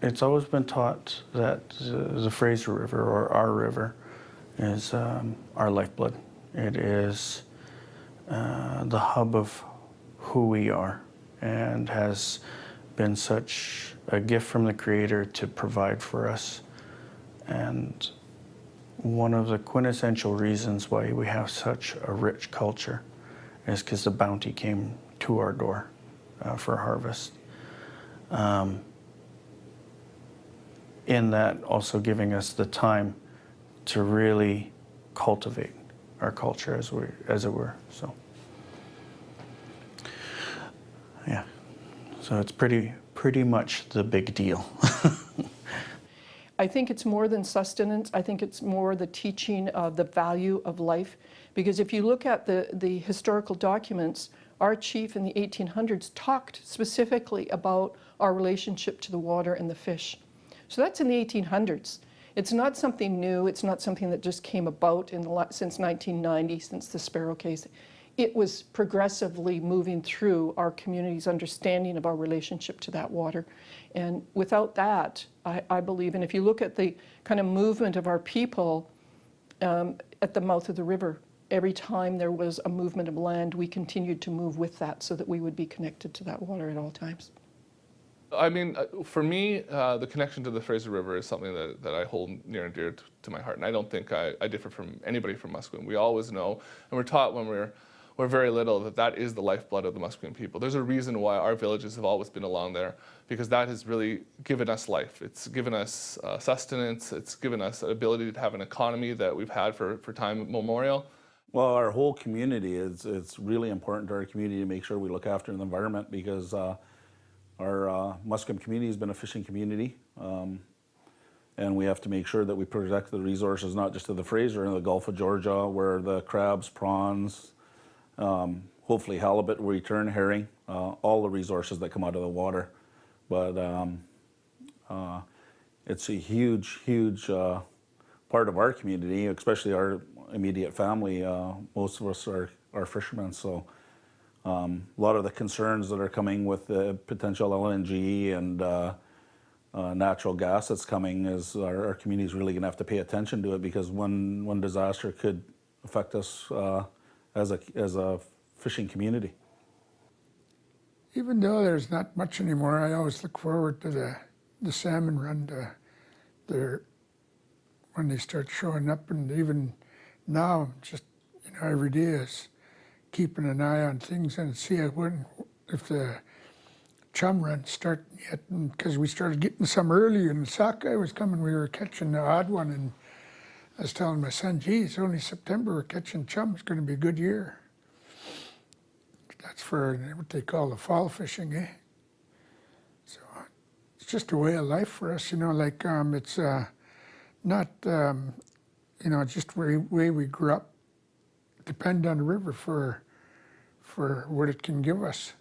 It's always been taught that the Fraser River, or our river, is our lifeblood. It is the hub of who we are, and has been such a gift from the Creator to provide for us. And one of the quintessential reasons why we have such a rich culture is because the bounty came to our door for harvest. In that, also giving us the time to really cultivate our culture, as it were. So, yeah. So it's pretty much the big deal. I think it's more than sustenance. I think it's more the teaching of the value of life. Because if you look at the historical documents, our chief in the 1800s talked specifically about our relationship to the water and the fish. So that's in the 1800s. It's not something new. It's not something that just came about since 1990, since the Sparrow case. It was progressively moving through our community's understanding of our relationship to that water. And without that, I believe, and if you look at the kind of movement of our people at the mouth of the river, every time there was a movement of land, we continued to move with that so that we would be connected to that water at all times. I mean, for me, the connection to the Fraser River is something that I hold near and dear to my heart, and I don't think I differ from anybody from Musqueam. We always know, and we're taught when we're very little, that is the lifeblood of the Musqueam people. There's a reason why our villages have always been along there, because that has really given us life. It's given us sustenance. It's given us an ability to have an economy that we've had for time immemorial. Well, our whole community it's really important to our community to make sure we look after the environment, because our Musqueam community has been a fishing community, and we have to make sure that we protect the resources, not just of the Fraser and the Gulf of Georgia, where the crabs, prawns, hopefully halibut will return, herring, all the resources that come out of the water. But it's a huge part of our community, especially our immediate family. Most of us are fishermen, so a lot of the concerns that are coming with the potential LNG and natural gas that's coming is our community is really going to have to pay attention to it, because one disaster could affect us as a fishing community. Even though there's not much anymore, I always look forward to the salmon run when they start showing up, and even now, just every day is keeping an eye on things and see if the chum runs start yet, because we started getting some early, and the sockeye was coming. We were catching the odd one, and I was telling my son, gee, it's only September, we're catching chum, it's going to be a good year. That's for what they call the fall fishing, eh? So it's just a way of life for us, like it's not, just the way we grew up. Depend on the river for what it can give us.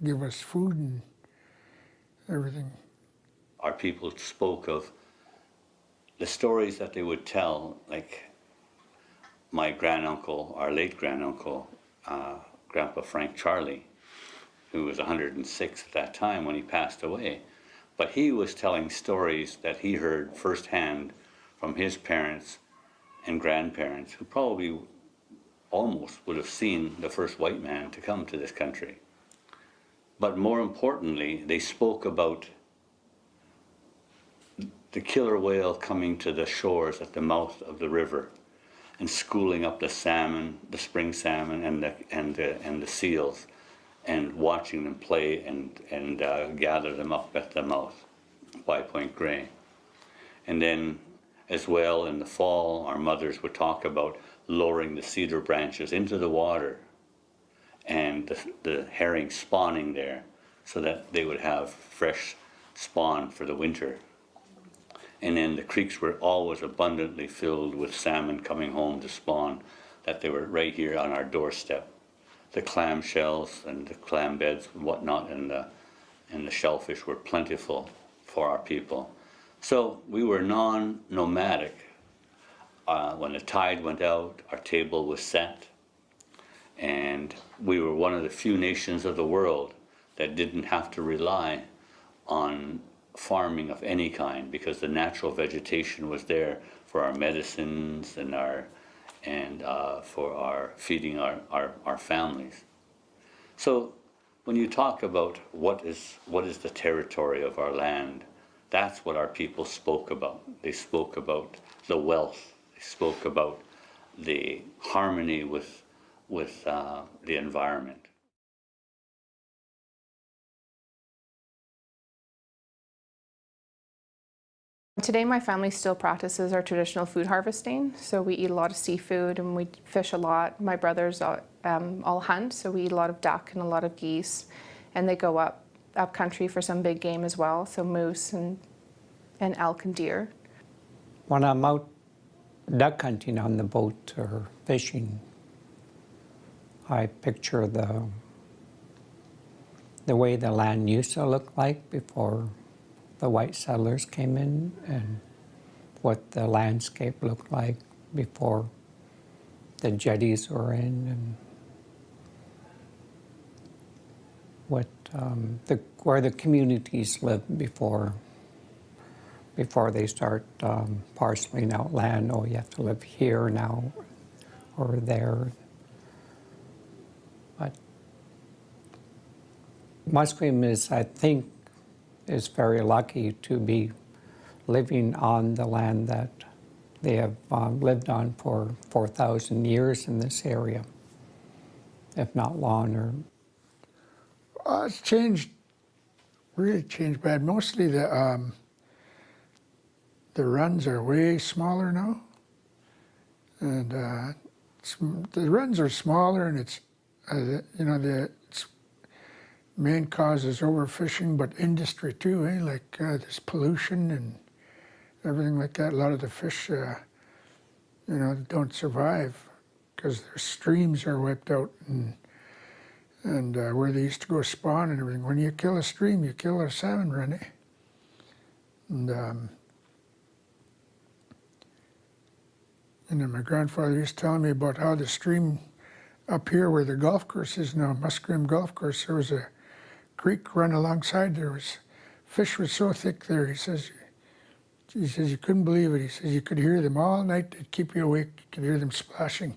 Give us food and everything. Our people spoke of the stories that they would tell, like my granduncle, our late granduncle, Grandpa Frank Charlie, who was 106 at that time when he passed away. But he was telling stories that he heard firsthand from his parents and grandparents, who probably almost would have seen the first white man to come to this country. But more importantly, they spoke about the killer whale coming to the shores at the mouth of the river and schooling up the salmon, the spring salmon, and the seals, and watching them play and gather them up at the mouth by Point Grey. And then, as well, in the fall, our mothers would talk about lowering the cedar branches into the water and the herring spawning there so that they would have fresh spawn for the winter. And then the creeks were always abundantly filled with salmon coming home to spawn, that they were right here on our doorstep. The clam shells and the clam beds and whatnot and the shellfish were plentiful for our people. So we were nomadic. When the tide went out, our table was set, and we were one of the few nations of the world that didn't have to rely on farming of any kind because the natural vegetation was there for our medicines and for our feeding our families. So when you talk about what is the territory of our land, that's what our people spoke about. They spoke about the wealth. They spoke about the harmony with the environment. Today my family still practices our traditional food harvesting, so we eat a lot of seafood and we fish a lot. My brothers all hunt, so we eat a lot of duck and a lot of geese, and they go up country for some big game as well, so moose and elk and deer. When I'm out duck hunting on the boat or fishing, I picture the way the land used to look like before the white settlers came in, and what the landscape looked like before the jetties were in, and what where the communities lived before they start parceling out land. Oh, you have to live here now or there. But Musqueam is, I think, is very lucky to be living on the land that they have lived on for 4,000 years in this area, if not longer. It's changed, really changed bad. Mostly the runs are way smaller now, and the runs are smaller, and it's its main cause is overfishing, but industry too, like there's pollution and everything like that. A lot of the fish, don't survive because their streams are wiped out, and where they used to go spawn and everything. When you kill a stream, you kill a salmon run, eh? And then my grandfather used to tell me about how the stream up here where the golf course is now, Musqueam Golf Course, there was a creek run alongside. There was fish was so thick there. He says you couldn't believe it. He says you could hear them all night. They'd keep you awake. You could hear them splashing.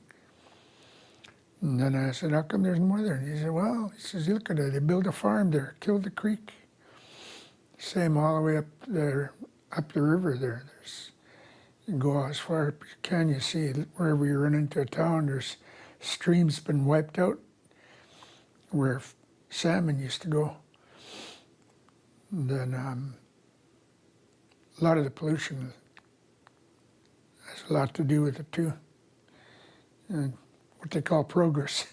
And then I said, how come there's more there? And he said, well, you look at it. They built a farm there, killed the creek. Same all the way up there, up the river there. You can go as far as you can. You see wherever you run into a town, there's streams been wiped out where salmon used to go. And then a lot of the pollution has a lot to do with it too, and what they call progress.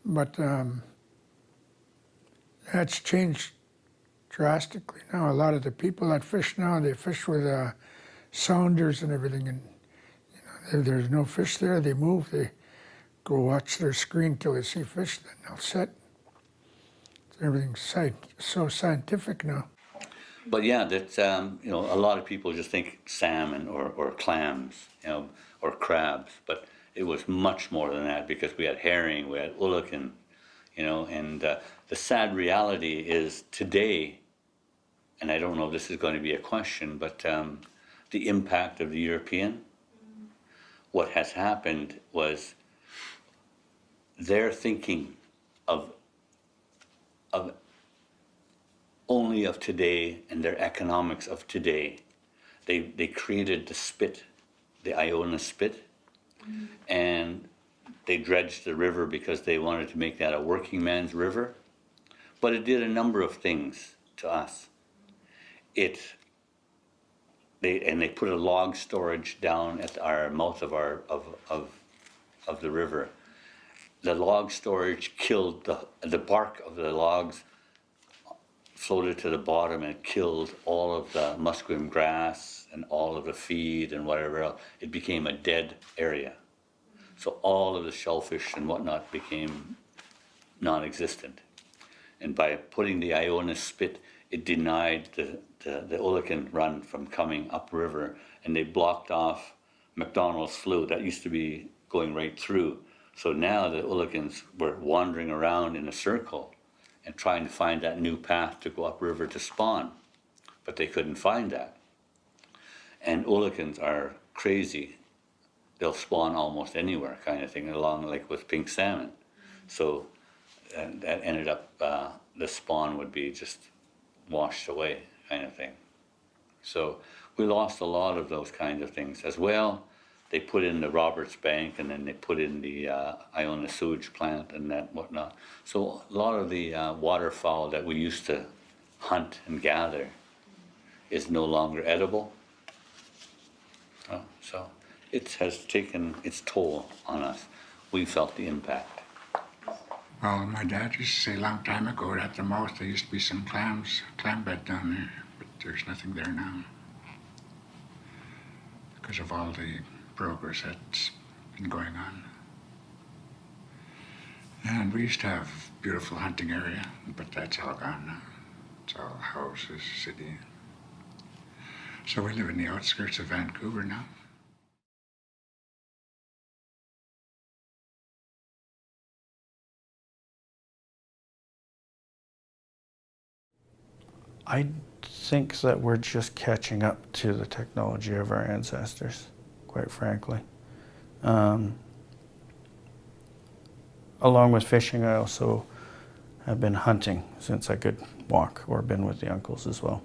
But that's changed drastically now. A lot of the people that fish now, they fish with sounders and everything, and if there's no fish there, they move. They go watch their screen till they see fish, then they'll set. Everything's so scientific now. But yeah, that's a lot of people just think salmon or clams, or crabs, but it was much more than that because we had herring, we had ulukin, and the sad reality is today, and I don't know if this is going to be a question, but the impact of the European, what has happened was their thinking of only of today and their economics of today. They created the spit, the Iona spit, and they dredged the river because they wanted to make that a working man's river. But it did a number of things to us. They put a log storage down at our mouth of the river. The log storage killed the bark of the logs floated to the bottom and killed all of the Musqueam grass and all of the feed and whatever else. It became a dead area. So all of the shellfish and whatnot became non-existent. And by putting the Iona spit, it denied the ulukin run from coming upriver, and they blocked off McDonald's Slough. That used to be going right through. So now the ulukins were wandering around in a circle and trying to find that new path to go upriver to spawn, but they couldn't find that. And oolakans are crazy. They'll spawn almost anywhere, kind of thing, along like with pink salmon. So that ended up, the spawn would be just washed away, kind of thing. So we lost a lot of those kinds of things. As well, they put in the Roberts Bank, and then they put in the Iona sewage plant and that whatnot. So a lot of the waterfowl that we used to hunt and gather is no longer edible. So it has taken its toll on us. We felt the impact. Well, my dad used to say a long time ago that at the mouth there used to be some clam bed down there, but there's nothing there now because of all the progress that's been going on. And we used to have a beautiful hunting area, but that's all gone now. It's all houses, city. So we live in the outskirts of Vancouver now. I think that we're just catching up to the technology of our ancestors, quite frankly. Along with fishing, I also have been hunting since I could walk, or been with the uncles as well.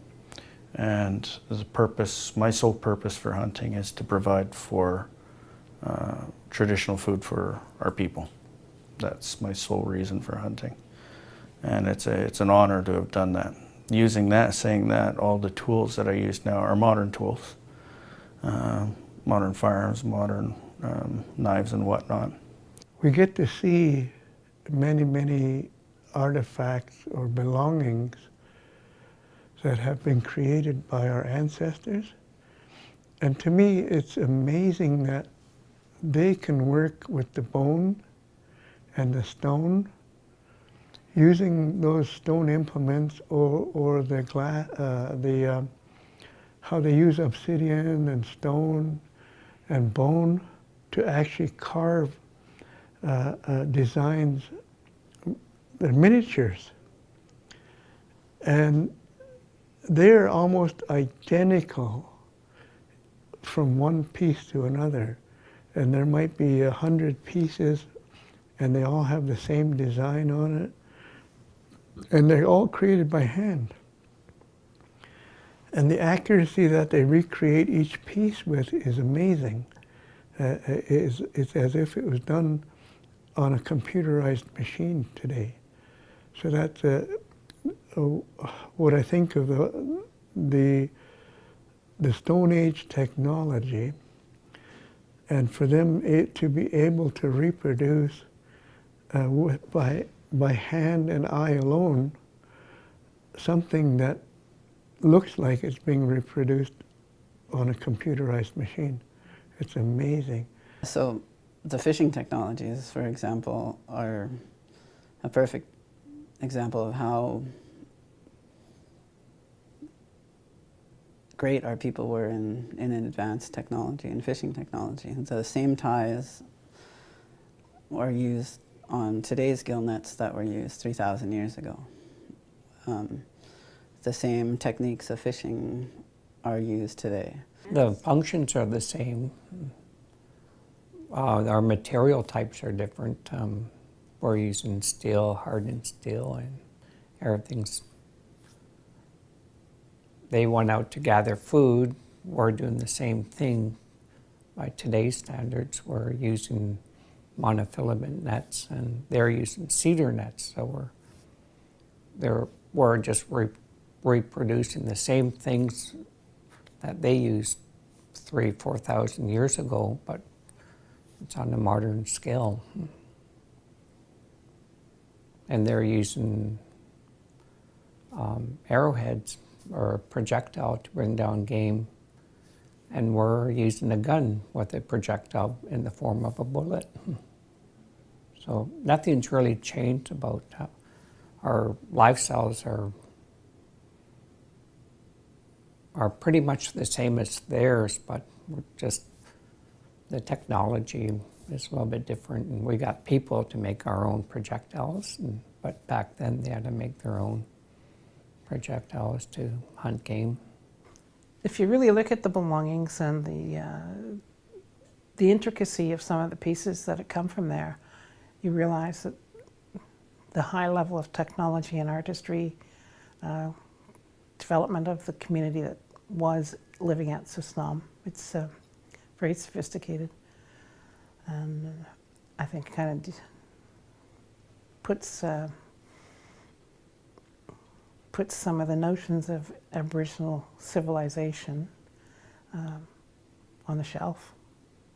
And the purpose, my sole purpose for hunting is to provide for traditional food for our people. That's my sole reason for hunting. And it's an honor to have done that. Using that, saying that, all the tools that I use now are modern tools. Modern firearms, modern knives and whatnot. We get to see many, many artifacts or belongings that have been created by our ancestors. And to me, it's amazing that they can work with the bone and the stone, using those stone implements or the glass, how they use obsidian and stone and bone to actually carve designs, they're miniatures. And they're almost identical from one piece to another. And there might be 100 pieces and they all have the same design on it. And they're all created by hand. And the accuracy that they recreate each piece with is amazing. It's as if it was done on a computerized machine today. So that's what I think of the Stone Age technology, and for them to be able to reproduce by hand and eye alone something that looks like it's being reproduced on a computerized machine. It's amazing. So the fishing technologies, for example, are a perfect example of how great our people were in advanced technology and fishing technology. And so the same ties are used on today's gill nets that were used 3,000 years ago. The same techniques of fishing are used today. The functions are the same. Our material types are different. We're using steel, hardened steel, and everything's. They went out to gather food. We're doing the same thing. By today's standards, we're using monofilament nets, and they're using cedar nets. So we're just reproducing the same things that they used 3,000-4,000 years ago, but it's on a modern scale. And they're using arrowheads or a projectile to bring down game, and we're using a gun with a projectile in the form of a bullet. So nothing's really changed about our lifestyles are pretty much the same as theirs, but we're just the technology is a little bit different, and we got people to make our own projectiles, and but back then they had to make their own projectiles to hunt game. If you really look at the belongings and the intricacy of some of the pieces that have come from there, you realize that the high level of technology and artistry, development of the community that was living at Susnam, it's very sophisticated, and I think kind of puts some of the notions of Aboriginal civilization on the shelf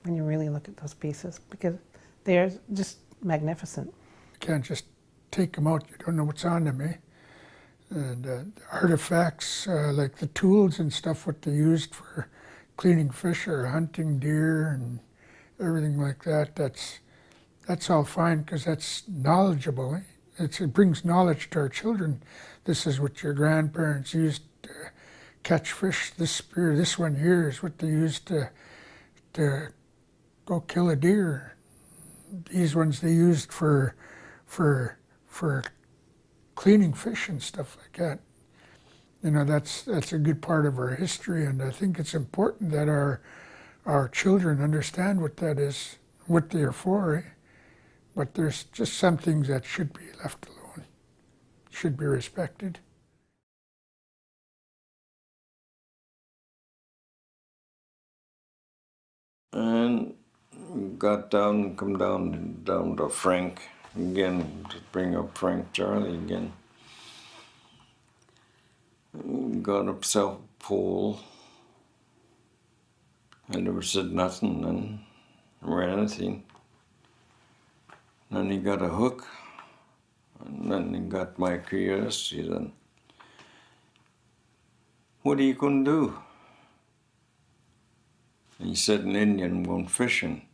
when you really look at those pieces, because they're just magnificent. You can't just take them out, you don't know what's on them, eh? And artifacts, like the tools and stuff, what they used for cleaning fish or hunting deer and everything like that, that's all fine because that's knowledgeable, eh? It brings knowledge to our children. This is what your grandparents used to catch fish. This spear, this one here, is what they used to go kill a deer. These ones they used for cleaning fish and stuff like that. You know, that's a good part of our history, and I think it's important that our children understand what that is, what they're for. Eh? But there's just some things that should be left alone, should be respected. And got down, come down to Frank again, to bring up Frank Charlie again. Got himself a pole. I never said nothing then, or anything. Then he got a hook, and then he got my curiosity then. What are you going to do? And he said, an Indian going fishing.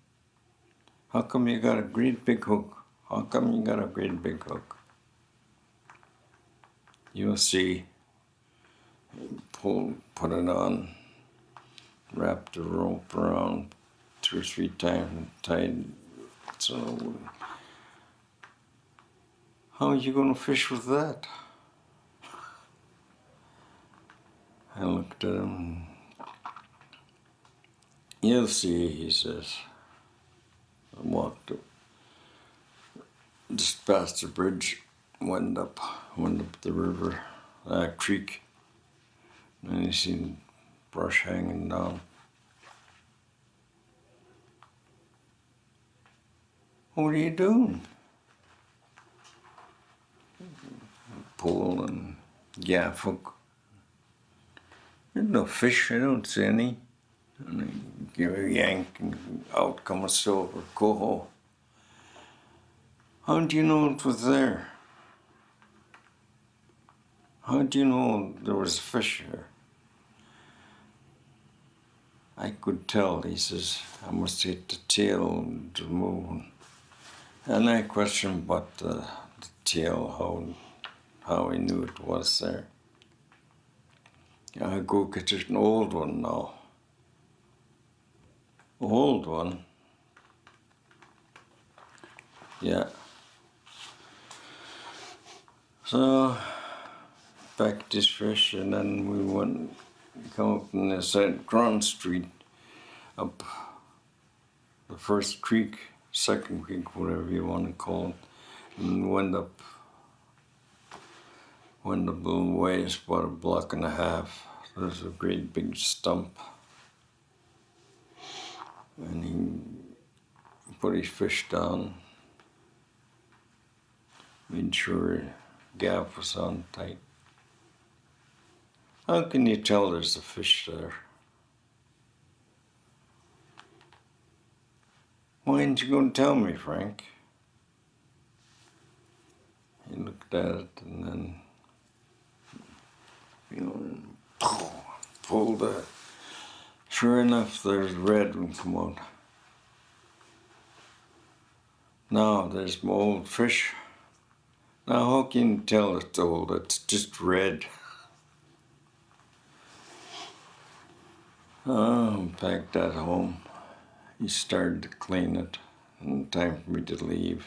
How come you got a great big hook? How come you got a great big hook? You'll see. Put it on, wrapped the rope around 2 or 3 times and tied. So, how are you going to fish with that? I looked at him. You'll see, he says. I walked up, just past the bridge, went up the river, creek, and you seen brush hanging down. What are you doing? Pole and gaff hook. There's no fish, I don't see any. And I give a yank and out come a silver coho. How do you know it was there? How do you know there was fish there? I could tell, he says, I must hit the tail to move. And I questioned about the tail, how he knew it was there. I go get an old one now. Old one? Yeah. So, packed this fish, and then we went, come up on the side, Grand Street, up the first creek, second creek, whatever you want to call it, and went up a little ways, about 1.5 blocks. There's a great big stump. And he put his fish down, made sure gaff was on tight. How can you tell there's a fish there? Why didn't you go and tell me, Frank? He looked at it and then, pulled it. Sure enough, there's red one come out. Now there's my old fish. Now how can you tell it's old? It's just red. Packed that home. He started to clean it, and time for me to leave.